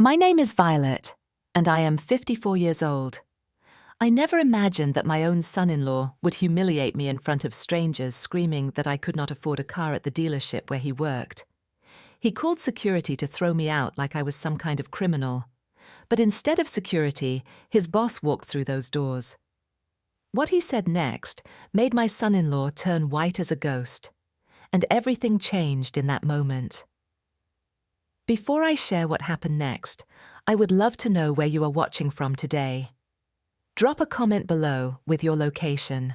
My name is Violet, and I am 54 years old. I never imagined that my own son-in-law would humiliate me in front of strangers screaming that I could not afford a car at the dealership where he worked. He called security to throw me out like I was some kind of criminal. But instead of security, his boss walked through those doors. What he said next made my son-in-law turn white as a ghost, and everything changed in that moment. Before I share what happened next, I would love to know where you are watching from today. Drop a comment below with your location.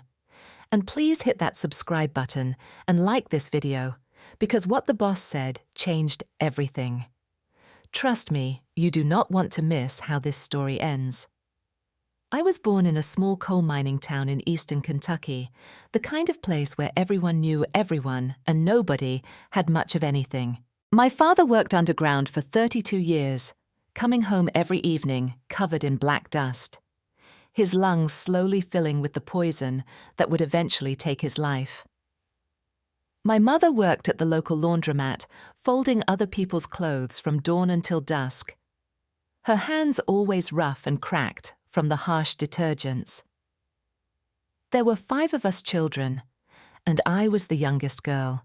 And please hit that subscribe button and like this video, because what the boss said changed everything. Trust me, you do not want to miss how this story ends. I was born in a small coal mining town in eastern Kentucky, the kind of place where everyone knew everyone and nobody had much of anything. My father worked underground for 32 years, coming home every evening covered in black dust, his lungs slowly filling with the poison that would eventually take his life. My mother worked at the local laundromat, folding other people's clothes from dawn until dusk, her hands always rough and cracked from the harsh detergents. There were 5 of us children, and I was the youngest girl.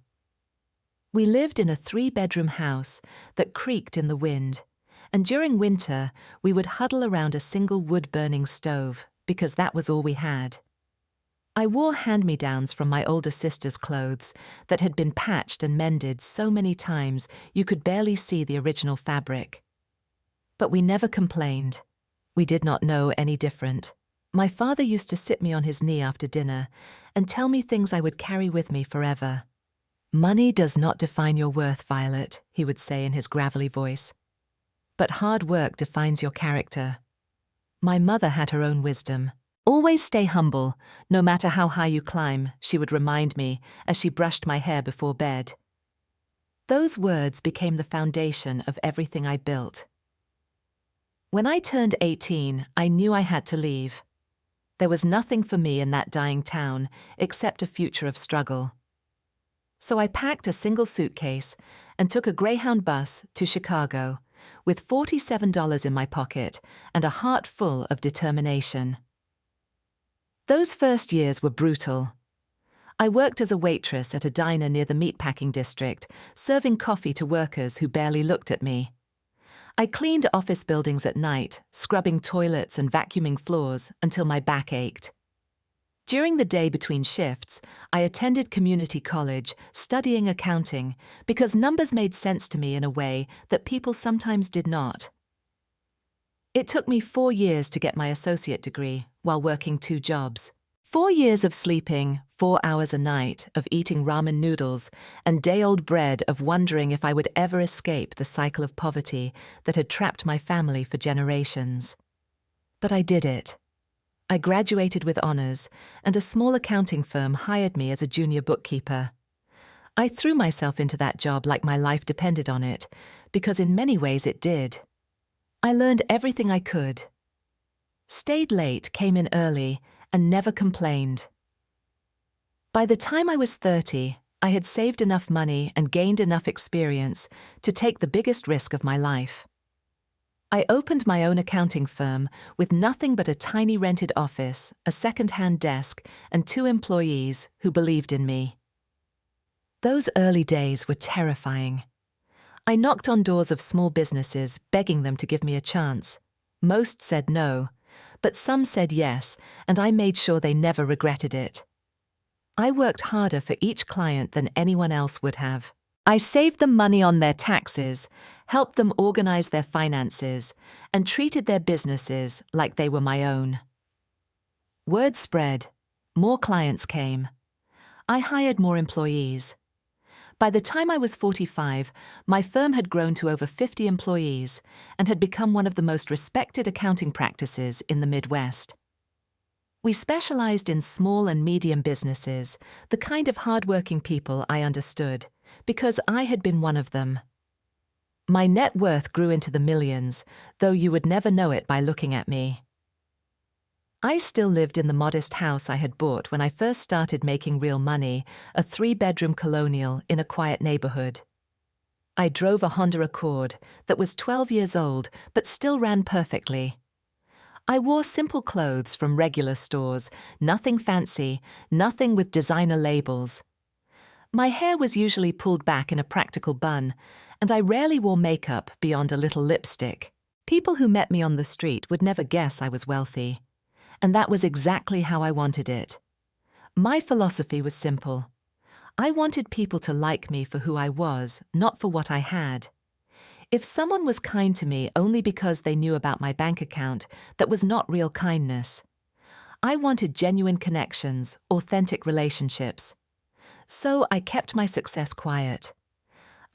We lived in a 3-bedroom house that creaked in the wind, and during winter we would huddle around a single wood-burning stove because that was all we had. I wore hand-me-downs from my older sister's clothes that had been patched and mended so many times you could barely see the original fabric. But we never complained. We did not know any different. My father used to sit me on his knee after dinner and tell me things I would carry with me forever. "Money does not define your worth, Violet," he would say in his gravelly voice. "But hard work defines your character." My mother had her own wisdom. "Always stay humble, no matter how high you climb," she would remind me as she brushed my hair before bed. Those words became the foundation of everything I built. When I turned 18, I knew I had to leave. There was nothing for me in that dying town except a future of struggle. So I packed a single suitcase and took a Greyhound bus to Chicago with $47 in my pocket and a heart full of determination. Those first years were brutal. I worked as a waitress at a diner near the meatpacking district, serving coffee to workers who barely looked at me. I cleaned office buildings at night, scrubbing toilets and vacuuming floors until my back ached. During the day between shifts, I attended community college, studying accounting, because numbers made sense to me in a way that people sometimes did not. It took me 4 years to get my associate degree while working 2 jobs. 4 years of sleeping, 4 hours a night, of eating ramen noodles, and day-old bread of wondering if I would ever escape the cycle of poverty that had trapped my family for generations. But I did it. I graduated with honors, and a small accounting firm hired me as a junior bookkeeper. I threw myself into that job like my life depended on it, because in many ways it did. I learned everything I could. Stayed late, came in early, and never complained. By the time I was 30, I had saved enough money and gained enough experience to take the biggest risk of my life. I opened my own accounting firm with nothing but a tiny rented office, a second-hand desk, and 2 employees who believed in me. Those early days were terrifying. I knocked on doors of small businesses, begging them to give me a chance. Most said no, but some said yes, and I made sure they never regretted it. I worked harder for each client than anyone else would have. I saved them money on their taxes, helped them organize their finances, and treated their businesses like they were my own. Word spread. More clients came. I hired more employees. By the time I was 45, my firm had grown to over 50 employees and had become one of the most respected accounting practices in the Midwest. We specialized in small and medium businesses, the kind of hard-working people I understood, because I had been one of them. My net worth grew into the millions, though you would never know it by looking at me. I still lived in the modest house I had bought when I first started making real money, a 3-bedroom colonial in a quiet neighborhood. I drove a Honda Accord that was 12 years old but still ran perfectly. I wore simple clothes from regular stores, nothing fancy, nothing with designer labels. My hair was usually pulled back in a practical bun, and I rarely wore makeup beyond a little lipstick. People who met me on the street would never guess I was wealthy. And that was exactly how I wanted it. My philosophy was simple. I wanted people to like me for who I was, not for what I had. If someone was kind to me only because they knew about my bank account, that was not real kindness. I wanted genuine connections, authentic relationships. So I kept my success quiet.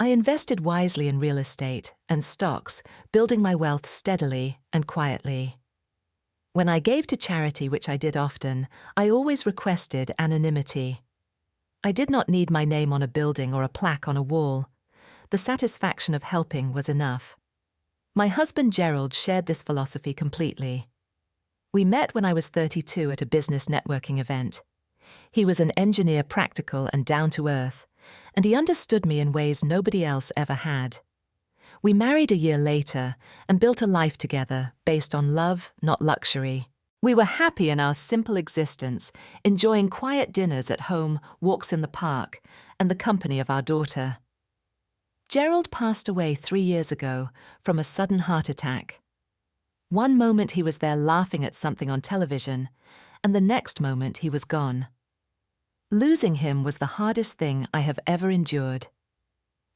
I invested wisely in real estate and stocks, building my wealth steadily and quietly. When I gave to charity, which I did often, I always requested anonymity. I did not need my name on a building or a plaque on a wall. The satisfaction of helping was enough. My husband Gerald shared this philosophy completely. We met when I was 32 at a business networking event. He was an engineer, practical and down to earth, and he understood me in ways nobody else ever had. We married a year later and built a life together based on love, not luxury. We were happy in our simple existence, enjoying quiet dinners at home, walks in the park, and the company of our daughter. Gerald passed away 3 years ago from a sudden heart attack. One moment he was there laughing at something on television, and the next moment he was gone. Losing him was the hardest thing I have ever endured.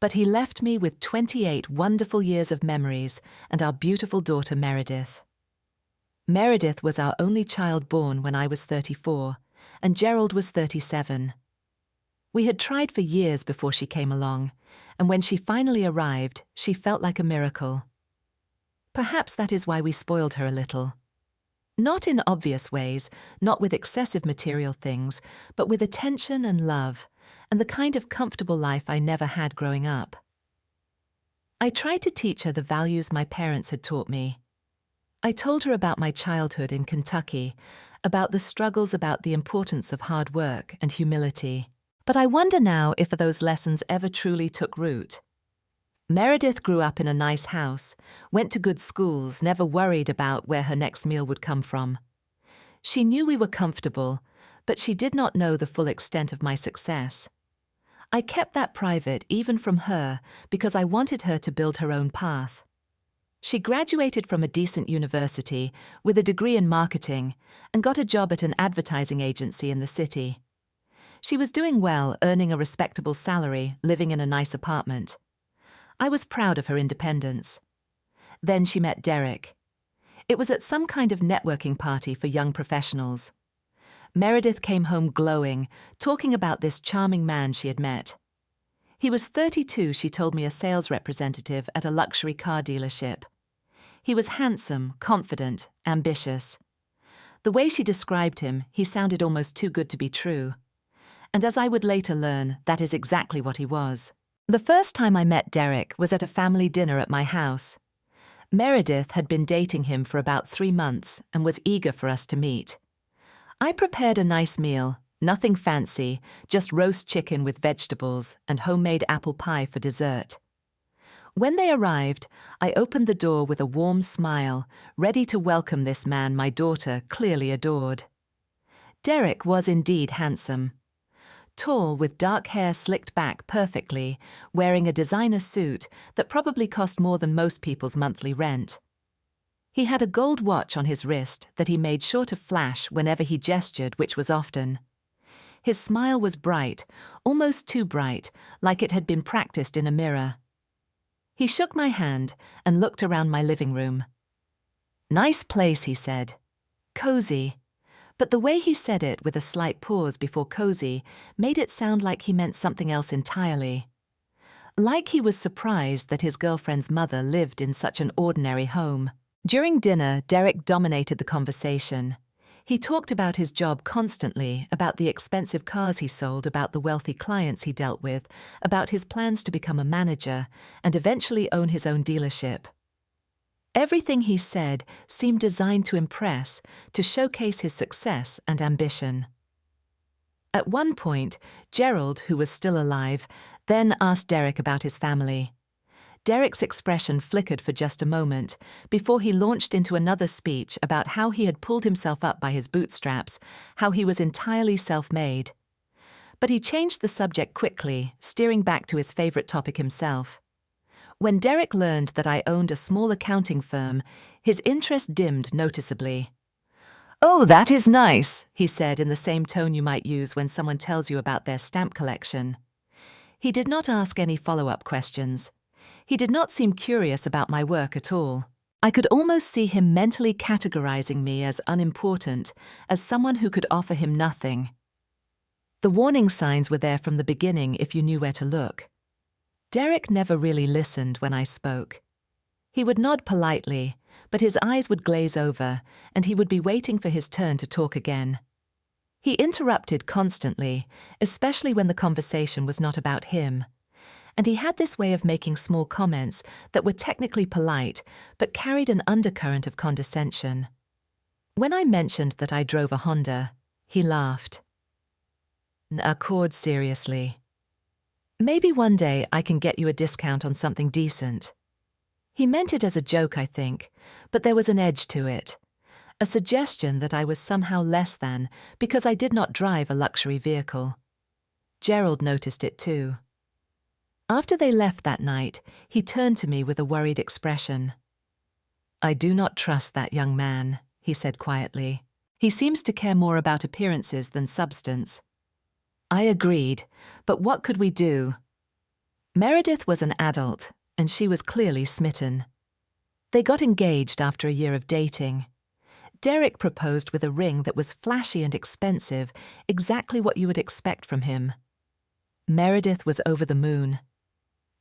But he left me with 28 wonderful years of memories and our beautiful daughter Meredith. Meredith was our only child born when I was 34, and Gerald was 37. We had tried for years before she came along, and when she finally arrived, she felt like a miracle. Perhaps that is why we spoiled her a little. Not in obvious ways, not with excessive material things, but with attention and love, and the kind of comfortable life I never had growing up. I tried to teach her the values my parents had taught me. I told her about my childhood in Kentucky, about the struggles, about the importance of hard work and humility. But I wonder now if those lessons ever truly took root. Meredith grew up in a nice house, went to good schools, never worried about where her next meal would come from. She knew we were comfortable, but she did not know the full extent of my success. I kept that private even from her because I wanted her to build her own path. She graduated from a decent university with a degree in marketing and got a job at an advertising agency in the city. She was doing well, earning a respectable salary, living in a nice apartment. I was proud of her independence. Then she met Derek. It was at some kind of networking party for young professionals. Meredith came home glowing, talking about this charming man she had met. He was 32, she told me, a sales representative at a luxury car dealership. He was handsome, confident, ambitious. The way she described him, he sounded almost too good to be true. And as I would later learn, that is exactly what he was. The first time I met Derek was at a family dinner at my house. Meredith had been dating him for about 3 months and was eager for us to meet. I prepared a nice meal, nothing fancy, just roast chicken with vegetables and homemade apple pie for dessert. When they arrived, I opened the door with a warm smile, ready to welcome this man my daughter clearly adored. Derek was indeed handsome. Tall, with dark hair slicked back perfectly, wearing a designer suit that probably cost more than most people's monthly rent. He had a gold watch on his wrist that he made sure to flash whenever he gestured, which was often. His smile was bright, almost too bright, like it had been practiced in a mirror. He shook my hand and looked around my living room. "Nice place," he said. "Cozy." But the way he said it, with a slight pause before cozy, made it sound like he meant something else entirely. Like he was surprised that his girlfriend's mother lived in such an ordinary home. During dinner, Derek dominated the conversation. He talked about his job constantly, about the expensive cars he sold, about the wealthy clients he dealt with, about his plans to become a manager and eventually own his own dealership. Everything he said seemed designed to impress, to showcase his success and ambition. At one point, Gerald, who was still alive, then asked Derek about his family. Derek's expression flickered for just a moment before he launched into another speech about how he had pulled himself up by his bootstraps, how he was entirely self-made. But he changed the subject quickly, steering back to his favorite topic himself. When Derek learned that I owned a small accounting firm, his interest dimmed noticeably. "Oh, that is nice," he said in the same tone you might use when someone tells you about their stamp collection. He did not ask any follow-up questions. He did not seem curious about my work at all. I could almost see him mentally categorizing me as unimportant, as someone who could offer him nothing. The warning signs were there from the beginning if you knew where to look. Derek never really listened when I spoke. He would nod politely, but his eyes would glaze over, and he would be waiting for his turn to talk again. He interrupted constantly, especially when the conversation was not about him. And he had this way of making small comments that were technically polite, but carried an undercurrent of condescension. When I mentioned that I drove a Honda, he laughed. "Accord seriously. Maybe one day I can get you a discount on something decent." He meant it as a joke, I think, but there was an edge to it. A suggestion that I was somehow less than because I did not drive a luxury vehicle. Gerald noticed it too. After they left that night, he turned to me with a worried expression. "I do not trust that young man," he said quietly. "He seems to care more about appearances than substance." I agreed, but what could we do? Meredith was an adult, and she was clearly smitten. They got engaged after a year of dating. Derek proposed with a ring that was flashy and expensive, exactly what you would expect from him. Meredith was over the moon.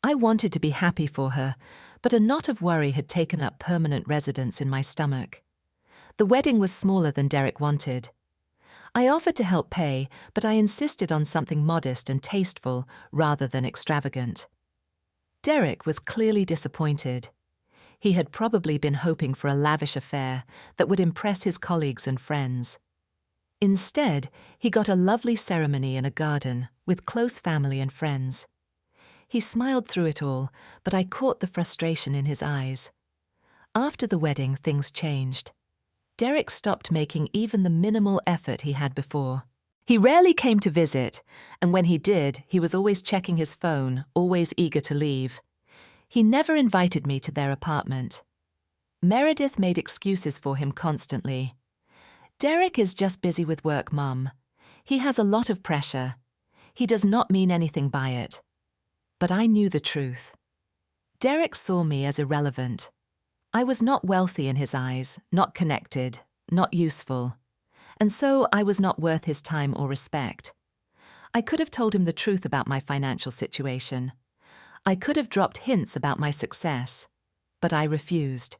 I wanted to be happy for her, but a knot of worry had taken up permanent residence in my stomach. The wedding was smaller than Derek wanted. I offered to help pay, but I insisted on something modest and tasteful rather than extravagant. Derek was clearly disappointed. He had probably been hoping for a lavish affair that would impress his colleagues and friends. Instead, he got a lovely ceremony in a garden with close family and friends. He smiled through it all, but I caught the frustration in his eyes. After the wedding, things changed. Derek stopped making even the minimal effort he had before. He rarely came to visit, and when he did, he was always checking his phone, always eager to leave. He never invited me to their apartment. Meredith made excuses for him constantly. "Derek is just busy with work, Mum. He has a lot of pressure. He does not mean anything by it." But I knew the truth. Derek saw me as irrelevant. I was not wealthy in his eyes, not connected, not useful. And so I was not worth his time or respect. I could have told him the truth about my financial situation. I could have dropped hints about my success. But I refused.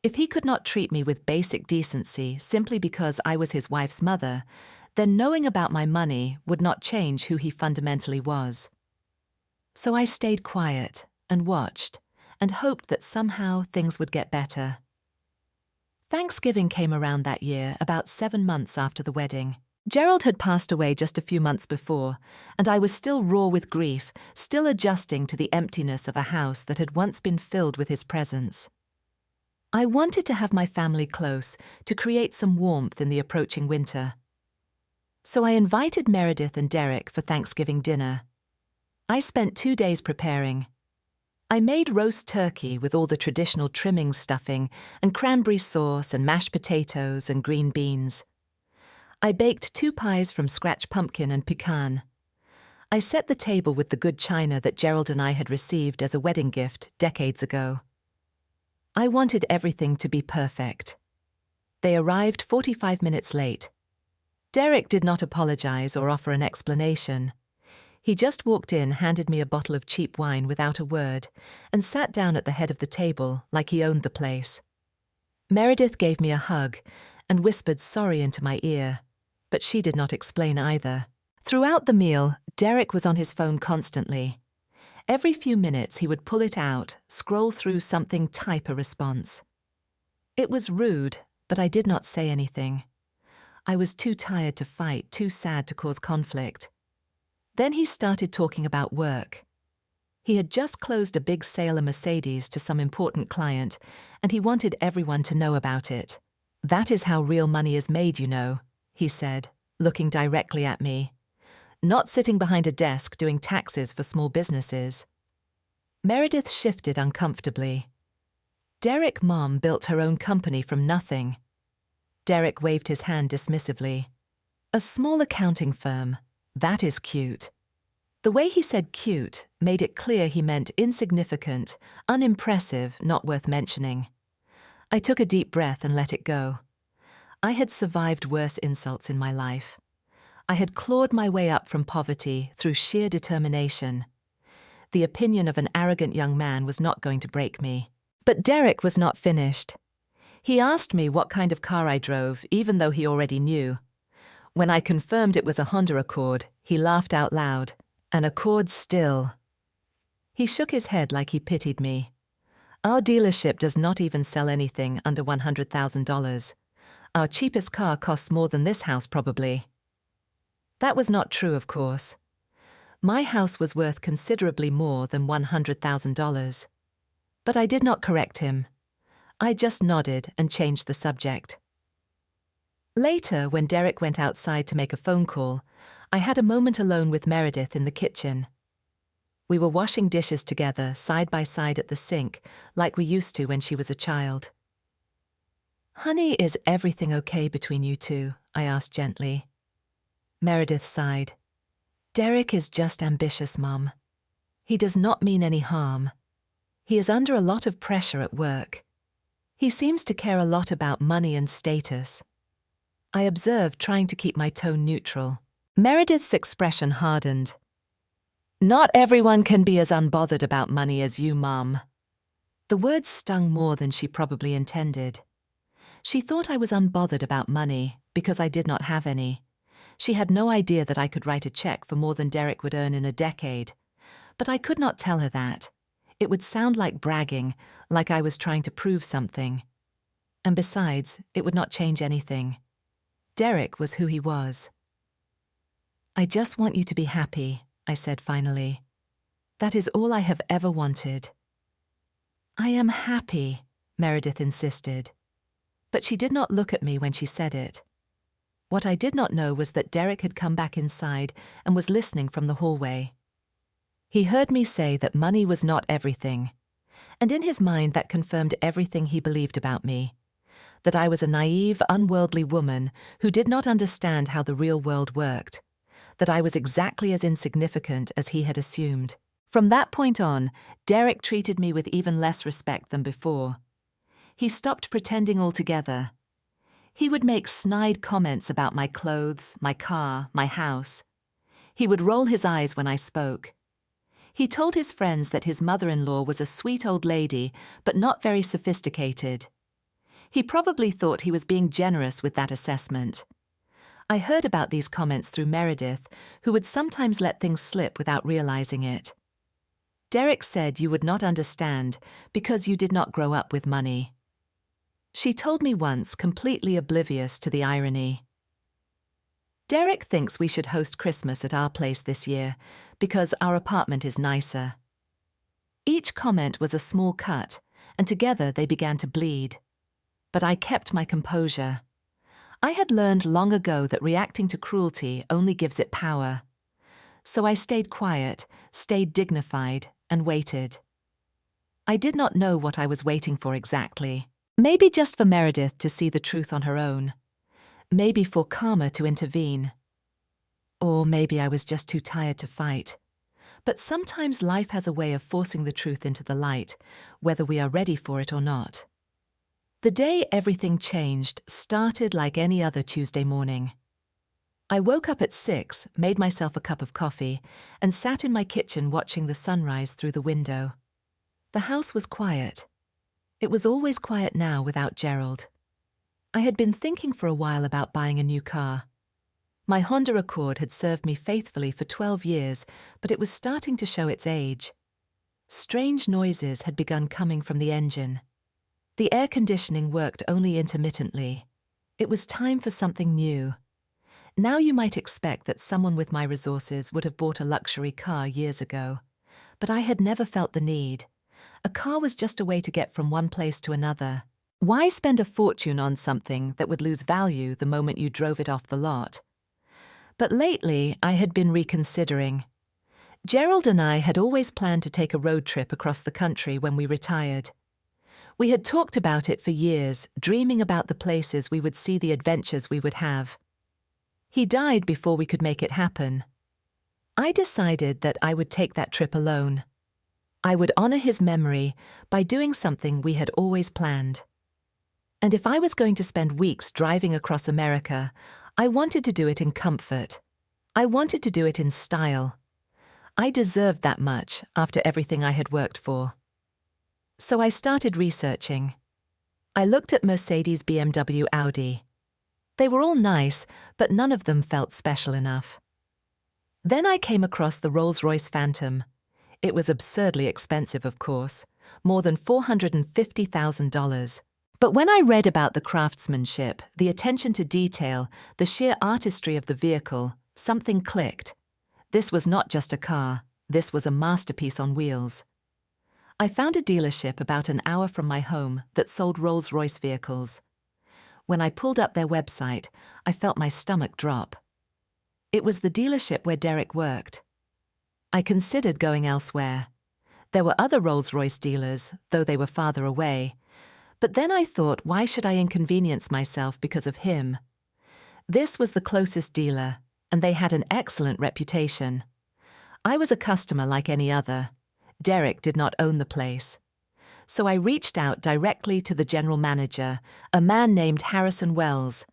If he could not treat me with basic decency simply because I was his wife's mother, then knowing about my money would not change who he fundamentally was. So I stayed quiet and watched and hoped that somehow things would get better. Thanksgiving came around that year, about 7 months after the wedding. Gerald had passed away just a few months before, and I was still raw with grief, still adjusting to the emptiness of a house that had once been filled with his presence. I wanted to have my family close, to create some warmth in the approaching winter. So I invited Meredith and Derek for Thanksgiving dinner. I spent 2 days preparing. I made roast turkey with all the traditional trimmings, stuffing, and cranberry sauce and mashed potatoes and green beans. I baked 2 pies from scratch pumpkin and pecan. I set the table with the good china that Gerald and I had received as a wedding gift decades ago. I wanted everything to be perfect. They arrived 45 minutes late. Derek did not apologize or offer an explanation. He just walked in, handed me a bottle of cheap wine without a word, and sat down at the head of the table like he owned the place. Meredith gave me a hug and whispered sorry into my ear, but she did not explain either. Throughout the meal, Derek was on his phone constantly. Every few minutes he would pull it out, scroll through something, type a response. It was rude, but I did not say anything. I was too tired to fight, too sad to cause conflict. Then he started talking about work. He had just closed a big sale of Mercedes to some important client, and he wanted everyone to know about it. "That is how real money is made, you know," he said, looking directly at me. "Not sitting behind a desk doing taxes for small businesses." Meredith shifted uncomfortably. "Derek, Mom built her own company from nothing." Derek waved his hand dismissively. "A small accounting firm. That is cute." The way he said cute made it clear he meant insignificant, unimpressive, not worth mentioning. I took a deep breath and let it go. I had survived worse insults in my life. I had clawed my way up from poverty through sheer determination. The opinion of an arrogant young man was not going to break me. But Derek was not finished. He asked me what kind of car I drove, even though he already knew. When I confirmed it was a Honda Accord, he laughed out loud. "An Accord still." He shook his head like he pitied me. "Our dealership does not even sell anything under $100,000. Our cheapest car costs more than this house probably." That was not true, of course. My house was worth considerably more than $100,000. But I did not correct him. I just nodded and changed the subject. Later, when Derek went outside to make a phone call, I had a moment alone with Meredith in the kitchen. We were washing dishes together, side by side at the sink, like we used to when she was a child. "Honey, is everything okay between you two?" I asked gently. Meredith sighed. "Derek is just ambitious, Mum. He does not mean any harm. He is under a lot of pressure at work. He seems to care a lot about money and status." I observed, trying to keep my tone neutral. Meredith's expression hardened. "Not everyone can be as unbothered about money as you, Mum." The words stung more than she probably intended. She thought I was unbothered about money because I did not have any. She had no idea that I could write a check for more than Derek would earn in a decade. But I could not tell her that. It would sound like bragging, like I was trying to prove something. And besides, it would not change anything. Derek was who he was. "I just want you to be happy," I said finally. "That is all I have ever wanted." "I am happy," Meredith insisted. But she did not look at me when she said it. What I did not know was that Derek had come back inside and was listening from the hallway. He heard me say that money was not everything, and in his mind that confirmed everything he believed about me. That I was a naive, unworldly woman who did not understand how the real world worked. That I was exactly as insignificant as he had assumed. From that point on, Derek treated me with even less respect than before. He stopped pretending altogether. He would make snide comments about my clothes, my car, my house. He would roll his eyes when I spoke. He told his friends that his mother-in-law was a sweet old lady, but not very sophisticated. He probably thought he was being generous with that assessment. I heard about these comments through Meredith, who would sometimes let things slip without realizing it. Derek said you would not understand because you did not grow up with money. She told me once, completely oblivious to the irony. "Derek thinks we should host Christmas at our place this year because our apartment is nicer." Each comment was a small cut, and together they began to bleed. But I kept my composure. I had learned long ago that reacting to cruelty only gives it power. So I stayed quiet, stayed dignified, and waited. I did not know what I was waiting for exactly. Maybe just for Meredith to see the truth on her own. Maybe for karma to intervene. Or maybe I was just too tired to fight. But sometimes life has a way of forcing the truth into the light, whether we are ready for it or not. The day everything changed started like any other Tuesday morning. I woke up at 6, made myself a cup of coffee, and sat in my kitchen watching the sunrise through the window. The house was quiet. It was always quiet now without Gerald. I had been thinking for a while about buying a new car. My Honda Accord had served me faithfully for 12 years, but it was starting to show its age. Strange noises had begun coming from the engine. The air conditioning worked only intermittently. It was time for something new. Now you might expect that someone with my resources would have bought a luxury car years ago. but I had never felt the need. A car was just a way to get from one place to another. Why spend a fortune on something that would lose value the moment you drove it off the lot? But lately, I had been reconsidering. Gerald and I had always planned to take a road trip across the country when we retired. We had talked about it for years, dreaming about the places we would see, the adventures we would have. He died before we could make it happen. I decided that I would take that trip alone. I would honor his memory by doing something we had always planned. And if I was going to spend weeks driving across America, I wanted to do it in comfort. I wanted to do it in style. I deserved that much after everything I had worked for. So I started researching. I looked at Mercedes, BMW, Audi. They were all nice, but none of them felt special enough. Then I came across the Rolls-Royce Phantom. It was absurdly expensive, of course, more than $450,000. But when I read about the craftsmanship, the attention to detail, the sheer artistry of the vehicle, something clicked. This was not just a car, this was a masterpiece on wheels. I found a dealership about an hour from my home that sold Rolls-Royce vehicles. When I pulled up their website, I felt my stomach drop. It was the dealership where Derek worked. I considered going elsewhere. There were other Rolls-Royce dealers, though they were farther away. But then I thought, why should I inconvenience myself because of him? This was the closest dealer, and they had an excellent reputation. I was a customer like any other. Derek did not own the place. So I reached out directly to the general manager, a man named Harrison Wells.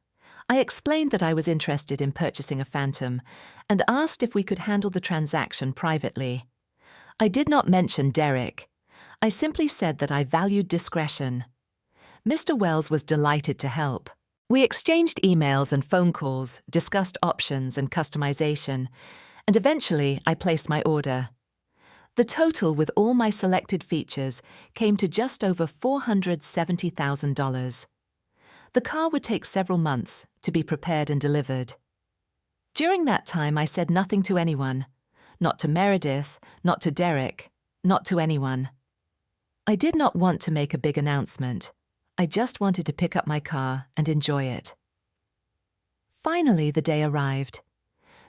I explained that I was interested in purchasing a Phantom and asked if we could handle the transaction privately. I did not mention Derek. I simply said that I valued discretion. Mr. Wells was delighted to help. We exchanged emails and phone calls, discussed options and customization, and eventually I placed my order. The total with all my selected features came to just over $470,000. The car would take several months to be prepared and delivered. During that time, I said nothing to anyone. Not to Meredith, not to Derek, not to anyone. I did not want to make a big announcement. I just wanted to pick up my car and enjoy it. Finally, the day arrived.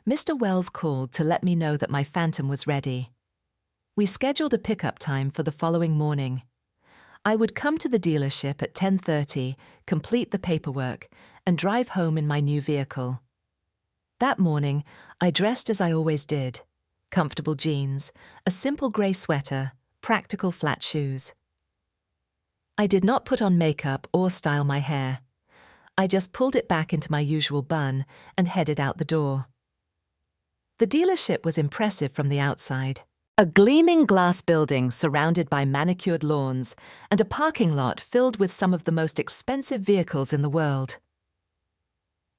Mr. Wells called to let me know that my Phantom was ready. We scheduled a pickup time for the following morning. I would come to the dealership at 10:30, complete the paperwork, and drive home in my new vehicle. That morning, I dressed as I always did. Comfortable jeans, a simple grey sweater, practical flat shoes. I did not put on makeup or style my hair. I just pulled it back into my usual bun and headed out the door. The dealership was impressive from the outside. A gleaming glass building surrounded by manicured lawns and a parking lot filled with some of the most expensive vehicles in the world.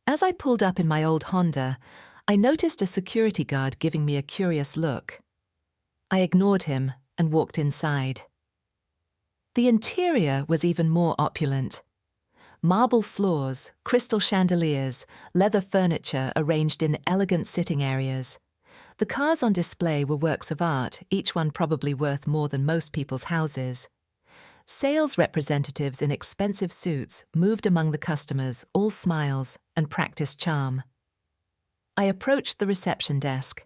As I pulled up in my old Honda, I noticed a security guard giving me a curious look. I ignored him and walked inside. The interior was even more opulent. Marble floors, crystal chandeliers, leather furniture arranged in elegant sitting areas. The cars on display were works of art, each one probably worth more than most people's houses. Sales representatives in expensive suits moved among the customers, all smiles and practiced charm. I approached the reception desk.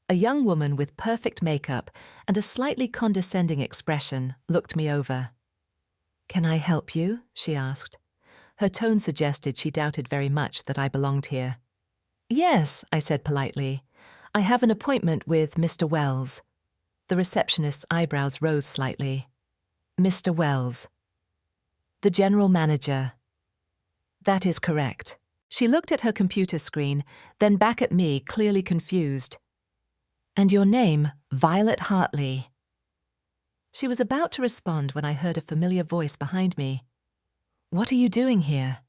A young woman with perfect makeup and a slightly condescending expression looked me over. "Can I help you?" she asked. Her tone suggested she doubted very much that I belonged here. "Yes," I said politely. "I have an appointment with Mr. Wells." The receptionist's eyebrows rose slightly. "Mr. Wells." "The general manager." "That is correct." She looked at her computer screen, then back at me, clearly confused. "And your name, Violet Hartley." She was about to respond when I heard a familiar voice behind me. "What are you doing here?"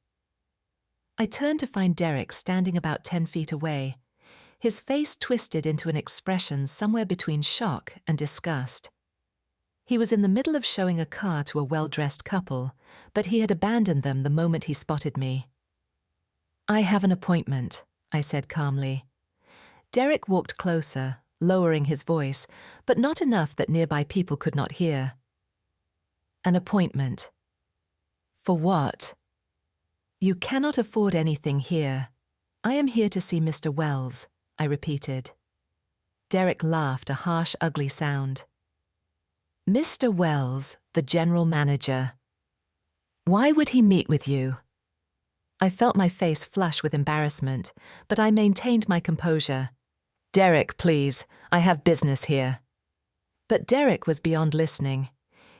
I turned to find Derek standing about 10 feet away, his face twisted into an expression somewhere between shock and disgust. He was in the middle of showing a car to a well-dressed couple, but he had abandoned them the moment he spotted me. "I have an appointment," I said calmly. Derek walked closer, lowering his voice, but not enough that nearby people could not hear. An appointment. For what? You cannot afford anything here. I am here to see Mr. Wells, I repeated. Derek laughed, a harsh, ugly sound. Mr. Wells, the general manager. Why would he meet with you? I felt my face flush with embarrassment, but I maintained my composure. Derek, please, I have business here. But Derek was beyond listening.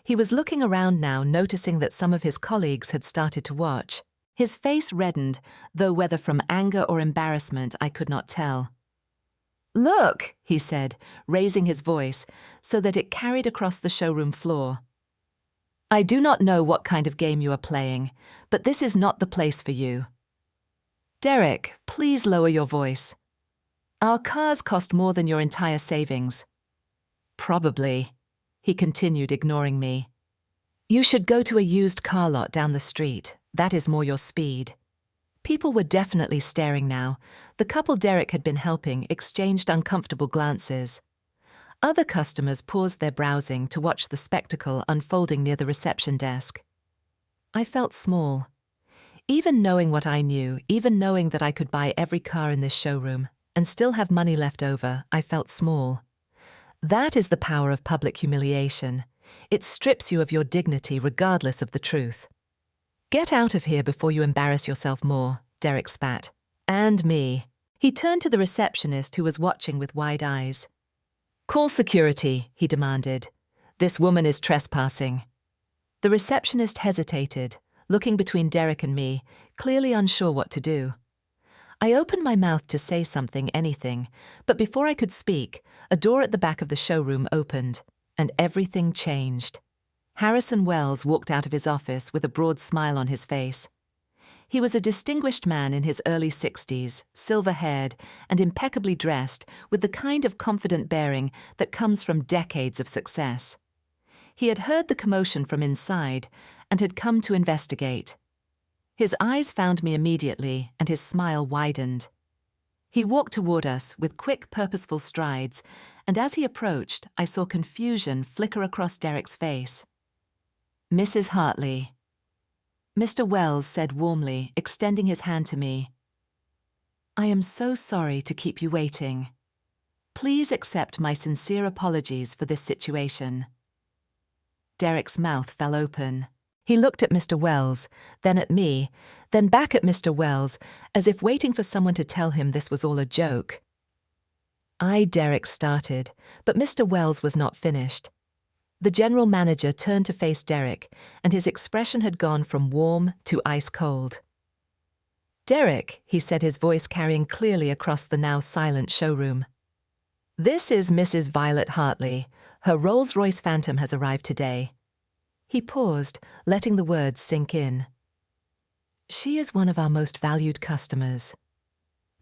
He was looking around now, noticing that some of his colleagues had started to watch. His face reddened, though whether from anger or embarrassment I could not tell. Look, he said, raising his voice so that it carried across the showroom floor. I do not know what kind of game you are playing, but this is not the place for you. Derek, please lower your voice. Our cars cost more than your entire savings. Probably, he continued, ignoring me. You should go to a used car lot down the street. That is more your speed. People were definitely staring now. The couple Derek had been helping exchanged uncomfortable glances. Other customers paused their browsing to watch the spectacle unfolding near the reception desk. I felt small. Even knowing what I knew, even knowing that I could buy every car in this showroom and still have money left over, I felt small. That is the power of public humiliation. It strips you of your dignity regardless of the truth. Get out of here before you embarrass yourself more, Derek spat. And me. He turned to the receptionist who was watching with wide eyes. Call security, he demanded. This woman is trespassing. The receptionist hesitated, looking between Derek and me, clearly unsure what to do. I opened my mouth to say something, anything, but before I could speak, a door at the back of the showroom opened, and everything changed. Harrison Wells walked out of his office with a broad smile on his face. He was a distinguished man in his early 60s, silver-haired and impeccably dressed, with the kind of confident bearing that comes from decades of success. He had heard the commotion from inside and had come to investigate. His eyes found me immediately, and his smile widened. He walked toward us with quick, purposeful strides, and as he approached, I saw confusion flicker across Derek's face. Mrs. Hartley. Mr. Wells said warmly, extending his hand to me. I am so sorry to keep you waiting. Please accept my sincere apologies for this situation. Derek's mouth fell open. He looked at Mr. Wells, then at me, then back at Mr. Wells, as if waiting for someone to tell him this was all a joke. Derek started, but Mr. Wells was not finished. The general manager turned to face Derek, and his expression had gone from warm to ice-cold. Derek, he said, his voice carrying clearly across the now silent showroom. This is Mrs. Violet Hartley. Her Rolls-Royce Phantom has arrived today. He paused, letting the words sink in. She is one of our most valued customers.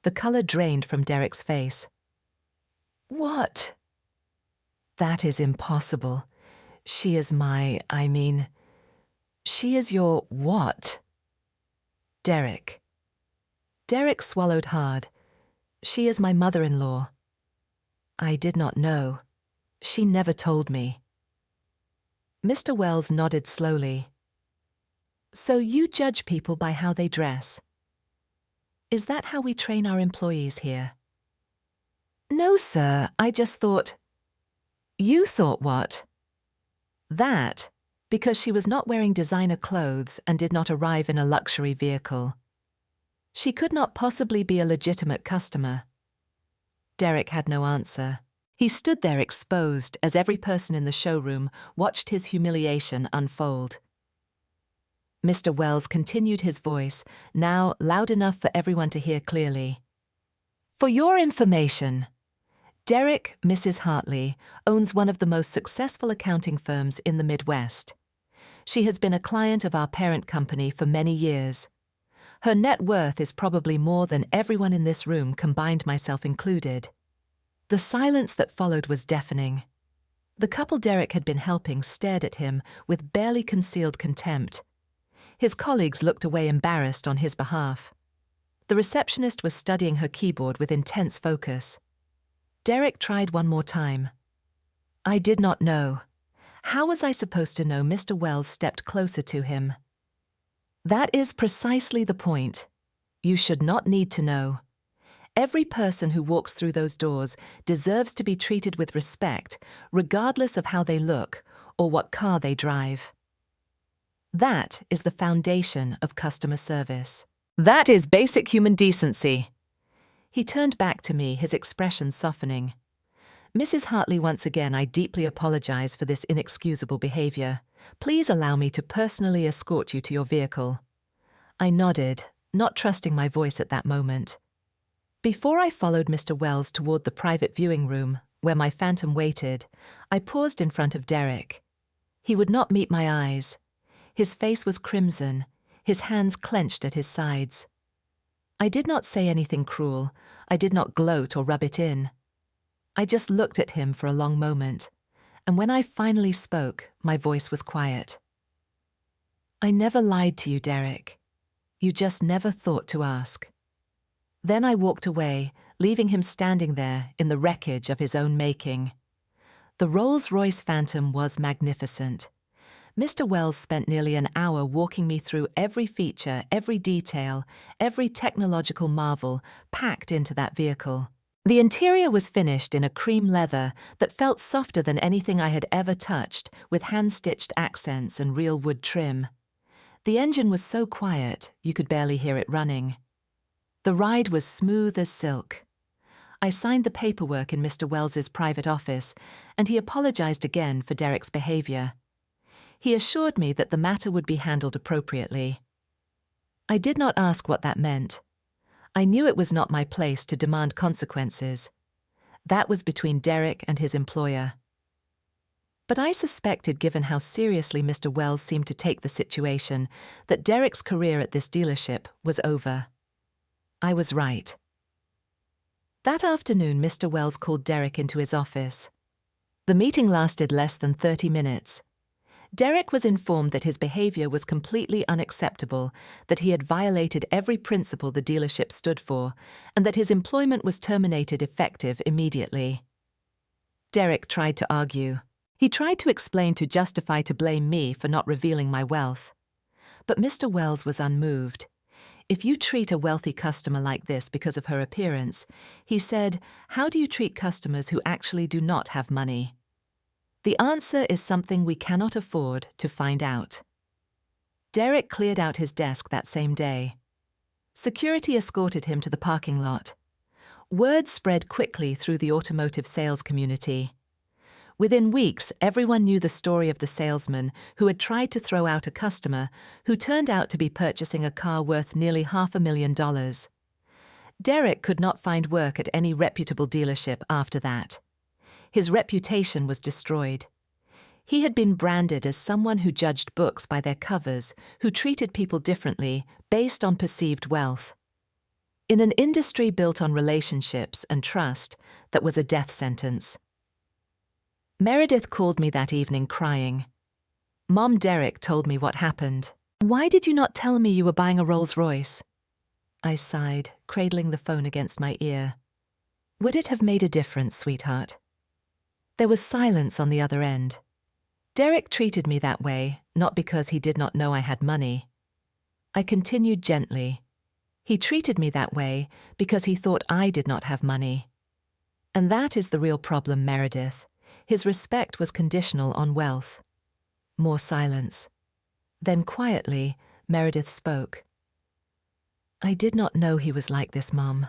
The color drained from Derek's face. What? That is impossible. She is she is your what? Derek. Derek swallowed hard. She is my mother-in-law. I did not know. She never told me. Mr. Wells nodded slowly. So you judge people by how they dress. Is that how we train our employees here? No, sir, I just thought... You thought what? That, because she was not wearing designer clothes and did not arrive in a luxury vehicle. She could not possibly be a legitimate customer. Derek had no answer. He stood there exposed as every person in the showroom watched his humiliation unfold. Mr. Wells continued his voice, now loud enough for everyone to hear clearly. For your information, Derek, Mrs. Hartley, owns one of the most successful accounting firms in the Midwest. She has been a client of our parent company for many years. Her net worth is probably more than everyone in this room combined, myself included. The silence that followed was deafening. The couple Derek had been helping stared at him with barely concealed contempt. His colleagues looked away embarrassed on his behalf. The receptionist was studying her keyboard with intense focus. Derek tried one more time. I did not know. How was I supposed to know Mr. Wells stepped closer to him? That is precisely the point. You should not need to know. Every person who walks through those doors deserves to be treated with respect, regardless of how they look or what car they drive. That is the foundation of customer service. That is basic human decency. He turned back to me, his expression softening. Mrs. Hartley, once again, I deeply apologize for this inexcusable behavior. Please allow me to personally escort you to your vehicle. I nodded, not trusting my voice at that moment. Before I followed Mr. Wells toward the private viewing room, where my Phantom waited, I paused in front of Derek. He would not meet my eyes. His face was crimson, his hands clenched at his sides. I did not say anything cruel. I did not gloat or rub it in. I just looked at him for a long moment, and when I finally spoke, my voice was quiet. I never lied to you, Derek. You just never thought to ask. Then I walked away, leaving him standing there in the wreckage of his own making. The Rolls-Royce Phantom was magnificent. Mr. Wells spent nearly an hour walking me through every feature, every detail, every technological marvel packed into that vehicle. The interior was finished in a cream leather that felt softer than anything I had ever touched, with hand-stitched accents and real wood trim. The engine was so quiet, you could barely hear it running. The ride was smooth as silk. I signed the paperwork in Mr. Wells's private office, and he apologized again for Derek's behavior. He assured me that the matter would be handled appropriately. I did not ask what that meant. I knew it was not my place to demand consequences. That was between Derek and his employer. But I suspected, given how seriously Mr. Wells seemed to take the situation, that Derek's career at this dealership was over. I was right. That afternoon, Mr. Wells called Derek into his office. The meeting lasted less than 30 minutes. Derek was informed that his behavior was completely unacceptable, that he had violated every principle the dealership stood for, and that his employment was terminated effective immediately. Derek tried to argue. He tried to explain, to blame me for not revealing my wealth. But Mr. Wells was unmoved. If you treat a wealthy customer like this because of her appearance, he said, how do you treat customers who actually do not have money? The answer is something we cannot afford to find out. Derek cleared out his desk that same day. Security escorted him to the parking lot. Word spread quickly through the automotive sales community. Within weeks, everyone knew the story of the salesman who had tried to throw out a customer who turned out to be purchasing a car worth nearly $500,000. Derek could not find work at any reputable dealership after that. His reputation was destroyed. He had been branded as someone who judged books by their covers, who treated people differently based on perceived wealth. In an industry built on relationships and trust, that was a death sentence. Meredith called me that evening crying. Mom, Derek told me what happened. Why did you not tell me you were buying a Rolls-Royce? I sighed, cradling the phone against my ear. Would it have made a difference, sweetheart? There was silence on the other end. Derek treated me that way, not because he did not know I had money. I continued gently. He treated me that way because he thought I did not have money. And that is the real problem, Meredith. His respect was conditional on wealth. More silence. Then quietly, Meredith spoke. I did not know he was like this, Mum.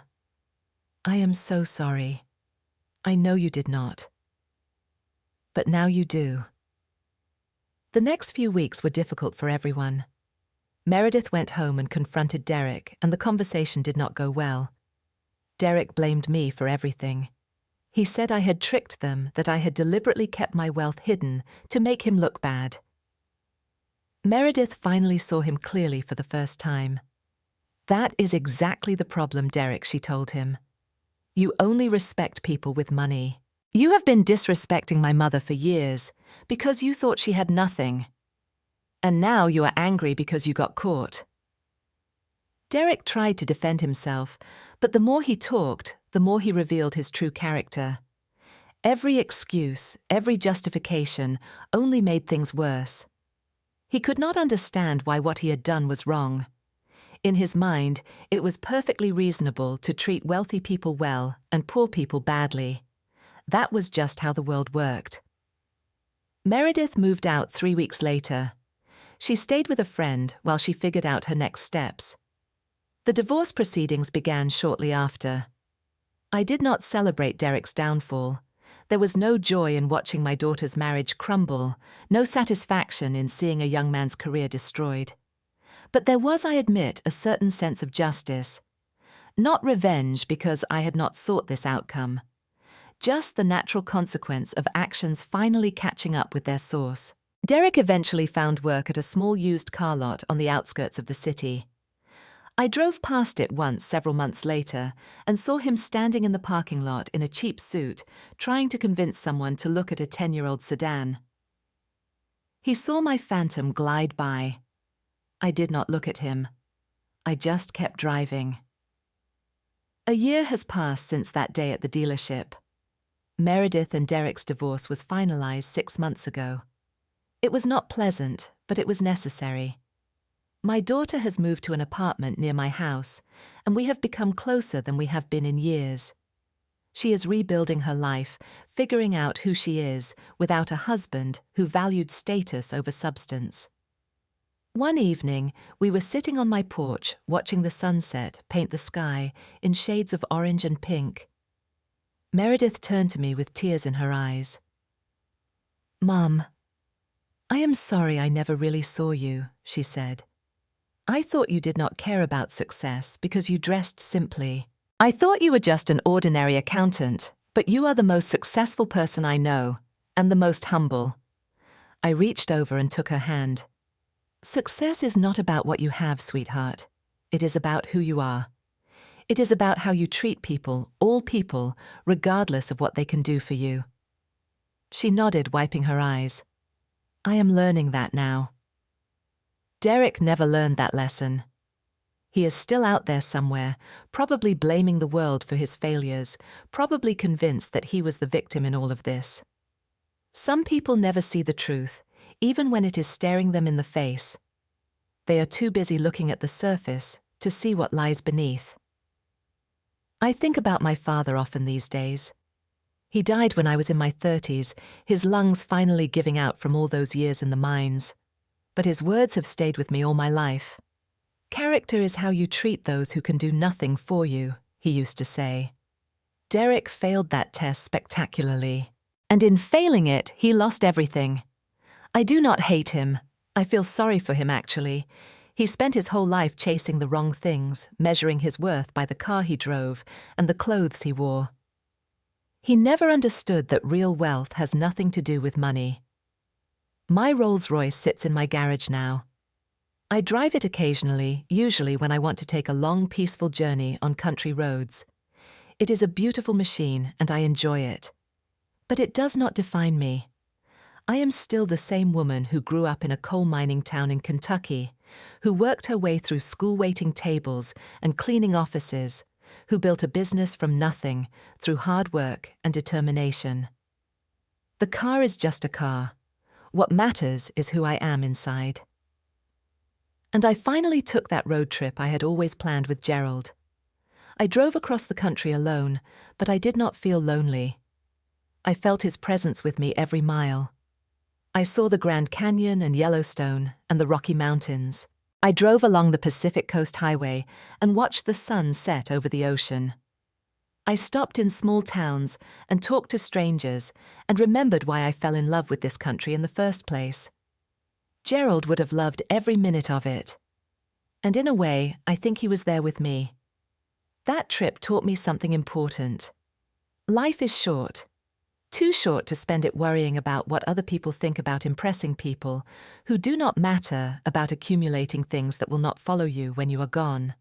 I am so sorry. I know you did not. But now you do. The next few weeks were difficult for everyone. Meredith went home and confronted Derek, and the conversation did not go well. Derek blamed me for everything. He said I had tricked them, that I had deliberately kept my wealth hidden to make him look bad. Meredith finally saw him clearly for the first time. That is exactly the problem, Derek, she told him. You only respect people with money. You have been disrespecting my mother for years because you thought she had nothing. And now you are angry because you got caught. Derek tried to defend himself, but the more he talked, the more he revealed his true character. Every excuse, every justification only made things worse. He could not understand why what he had done was wrong. In his mind, it was perfectly reasonable to treat wealthy people well and poor people badly. That was just how the world worked. Meredith moved out 3 weeks later. She stayed with a friend while she figured out her next steps. The divorce proceedings began shortly after. I did not celebrate Derek's downfall. There was no joy in watching my daughter's marriage crumble, no satisfaction in seeing a young man's career destroyed. But there was, I admit, a certain sense of justice. Not revenge because I had not sought this outcome. Just the natural consequence of actions finally catching up with their source. Derek eventually found work at a small used car lot on the outskirts of the city. I drove past it once several months later and saw him standing in the parking lot in a cheap suit, trying to convince someone to look at a 10-year-old sedan. He saw my Phantom glide by. I did not look at him. I just kept driving. A year has passed since that day at the dealership. Meredith and Derek's divorce was finalized 6 months ago. It was not pleasant, but it was necessary. My daughter has moved to an apartment near my house, and we have become closer than we have been in years. She is rebuilding her life, figuring out who she is without a husband who valued status over substance. One evening, we were sitting on my porch watching the sunset paint the sky in shades of orange and pink. Meredith turned to me with tears in her eyes. "Mom, I am sorry I never really saw you," she said. "I thought you did not care about success because you dressed simply. I thought you were just an ordinary accountant, but you are the most successful person I know, and the most humble." I reached over and took her hand. "Success is not about what you have, sweetheart. It is about who you are. It is about how you treat people, all people, regardless of what they can do for you." She nodded, wiping her eyes. "I am learning that now." Derek never learned that lesson. He is still out there somewhere, probably blaming the world for his failures, probably convinced that he was the victim in all of this. Some people never see the truth, even when it is staring them in the face. They are too busy looking at the surface to see what lies beneath. I think about my father often these days. He died when I was in my 30s, his lungs finally giving out from all those years in the mines. But his words have stayed with me all my life. "Character is how you treat those who can do nothing for you," he used to say. Derek failed that test spectacularly. And in failing it, he lost everything. I do not hate him. I feel sorry for him, actually. He spent his whole life chasing the wrong things, measuring his worth by the car he drove and the clothes he wore. He never understood that real wealth has nothing to do with money. My Rolls-Royce sits in my garage now. I drive it occasionally, usually when I want to take a long, peaceful journey on country roads. It is a beautiful machine, and I enjoy it. But it does not define me. I am still the same woman who grew up in a coal mining town in Kentucky, who worked her way through school waiting tables and cleaning offices, who built a business from nothing through hard work and determination. The car is just a car. What matters is who I am inside. And I finally took that road trip I had always planned with Gerald. I drove across the country alone, but I did not feel lonely. I felt his presence with me every mile. I saw the Grand Canyon and Yellowstone and the Rocky Mountains. I drove along the Pacific Coast Highway and watched the sun set over the ocean. I stopped in small towns and talked to strangers and remembered why I fell in love with this country in the first place. Gerald would have loved every minute of it. And in a way, I think he was there with me. That trip taught me something important. Life is short. Too short to spend it worrying about what other people think about impressing people who do not matter, about accumulating things that will not follow you when you are gone.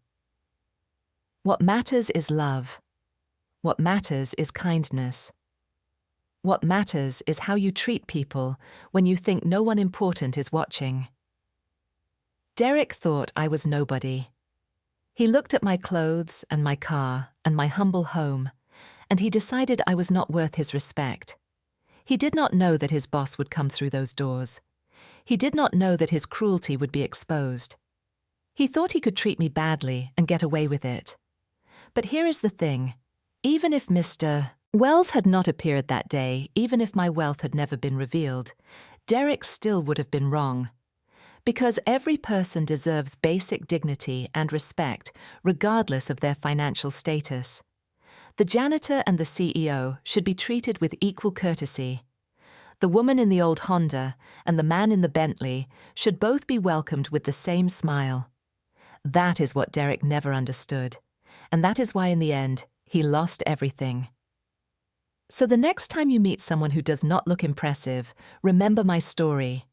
What matters is love. What matters is kindness. What matters is how you treat people when you think no one important is watching. Derek thought I was nobody. He looked at my clothes and my car and my humble home and he decided I was not worth his respect. He did not know that his boss would come through those doors. He did not know that his cruelty would be exposed. He thought he could treat me badly and get away with it. But here is the thing. Even if Mr. Wells had not appeared that day, even if my wealth had never been revealed, Derek still would have been wrong. Because every person deserves basic dignity and respect, regardless of their financial status. The janitor and the CEO should be treated with equal courtesy. The woman in the old Honda and the man in the Bentley should both be welcomed with the same smile. That is what Derek never understood, and that is why in the end, he lost everything. So the next time you meet someone who does not look impressive, remember my story.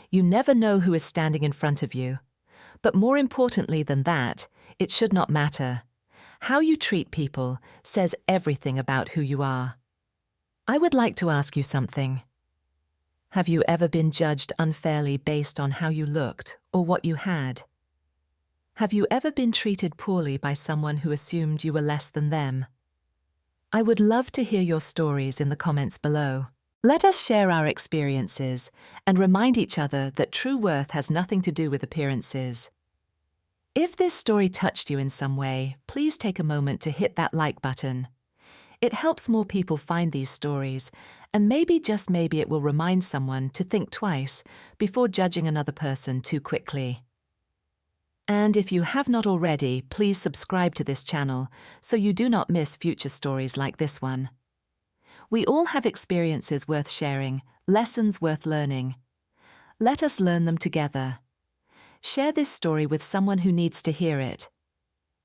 You never know who is standing in front of you. But more importantly than that, it should not matter. How you treat people says everything about who you are. I would like to ask you something. Have you ever been judged unfairly based on how you looked or what you had? Have you ever been treated poorly by someone who assumed you were less than them? I would love to hear your stories in the comments below. Let us share our experiences and remind each other that true worth has nothing to do with appearances. If this story touched you in some way, please take a moment to hit that like button. It helps more people find these stories, and maybe, just maybe, it will remind someone to think twice before judging another person too quickly. And if you have not already, please subscribe to this channel so you do not miss future stories like this one. We all have experiences worth sharing, lessons worth learning. Let us learn them together. Share this story with someone who needs to hear it.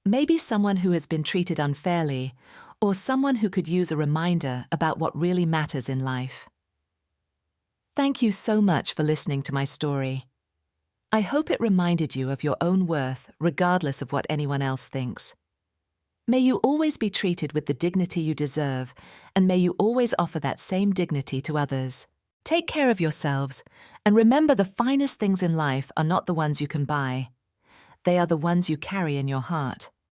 Maybe someone who has been treated unfairly, or someone who could use a reminder about what really matters in life. Thank you so much for listening to my story. I hope it reminded you of your own worth, regardless of what anyone else thinks. May you always be treated with the dignity you deserve, and may you always offer that same dignity to others. Take care of yourselves, and remember, the finest things in life are not the ones you can buy. They are the ones you carry in your heart.